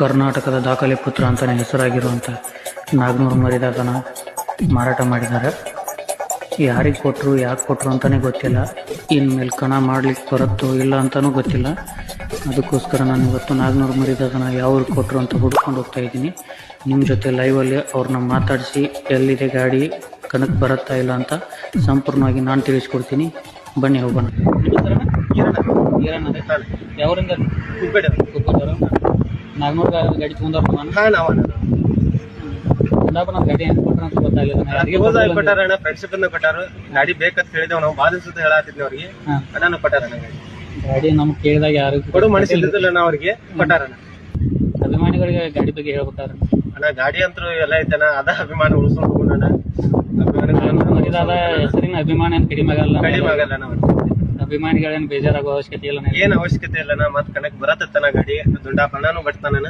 ಕರ್ನಾಟಕದ ದಾಖಲೆ ಪುತ್ರ ಅಂತಲೇ ಹೆಸರಾಗಿರುವಂಥ ನಾಗನೂರು ಮರಿದಾದನ ಮಾರಾಟ ಮಾಡಿದ್ದಾರೆ. ಯಾರಿಗೆ ಕೊಟ್ಟರು, ಯಾಕೆ ಕೊಟ್ಟರು ಅಂತಲೇ ಗೊತ್ತಿಲ್ಲ. ಇನ್ಮೇಲೆ ಕಣ ಮಾಡ್ಲಿಕ್ಕೆ ಬರುತ್ತೋ ಇಲ್ಲ ಅಂತಲೂ ಗೊತ್ತಿಲ್ಲ. ಅದಕ್ಕೋಸ್ಕರ ನಾನು ಇವತ್ತು ನಾಗನೂರು ಮರಿದಾದನ ಯಾವ್ರಿಗೆ ಕೊಟ್ಟರು ಅಂತ ಹುಡ್ಕೊಂಡು ಹೋಗ್ತಾ ಇದ್ದೀನಿ. ನಿಮ್ಮ ಜೊತೆ ಲೈವಲ್ಲಿ ಅವ್ರನ್ನ ಮಾತಾಡಿಸಿ ಎಲ್ಲಿದೆ ಗಾಡಿ, ಕಣಕ್ಕೆ ಬರುತ್ತಾ ಇಲ್ಲ ಅಂತ ಸಂಪೂರ್ಣವಾಗಿ ನಾನು ತಿಳಿಸ್ಕೊಡ್ತೀನಿ. ಬನ್ನಿ ಹೋಗೋಣ. ಯಾವರಿಂದ ನಾಗನೂರು ಗಾಡಿ ತೊಗೊಂಡವ್ರು ಗಾಡಿ ಏನು ಕೊಟ್ರ ಅಂತ ಗೊತ್ತಾಗಲಿಲ್ಲ. ಫ್ರೆಂಡ್ಶಿಪ್ ಕೊಟ್ಟಾರು ಗಾಡಿ ಬೇಕಂತ ಹೇಳಿದವ್ ನಾವು ಬಾದ ಸುತ್ತ ಹೇಳತ್ತಿದ್ವಿ ಅವ್ರಿಗೆ. ಅಣ್ಣನ ಕೊಟ್ಟಾರ ಗಾಡಿ ನಮ್ಗೆ ಕೇಳಿದಾಗ ಯಾರು ಕೊಡು ಮನಸ್ಸಿಲ್ಲ ಅವ್ರಿಗೆ ಕೊಟ್ಟಾರ. ಅಭಿಮಾನಿಗಳಿಗೆ ಗಾಡಿ ಬಗ್ಗೆ ಹೇಳ್ಬೇಕಾರ ಅಣ್ಣ ಗಾಡಿ ಅಂತೂ ಎಲ್ಲ ಐತನ ಅದ ಅಭಿಮಾನ ಉಳಿಸ್ಕೊಂಡು ಹೋಗೋಣ. ಮರಿದಾದ ಹೆಸರಿನ ಅಭಿಮಾನ ಏನು ಕಡಿಮೆ ಆಗಲ್ಲ. ನಾವು ಅಭಿಮಾನಿಗಳೇನು ಬೇಜಾರಾಗೋ ಅವಶ್ಯಕತೆ ಇಲ್ಲ. ಏನ್ ಅವಶ್ಯಕತೆ ಇಲ್ಲ. ಮತ್ತೆ ಕಣಕ್ ಬರತ್ತನ ಗಾಡಿ ದುಂಡಾ ಬಣ್ಣನು ಬಟ್ತಾನ.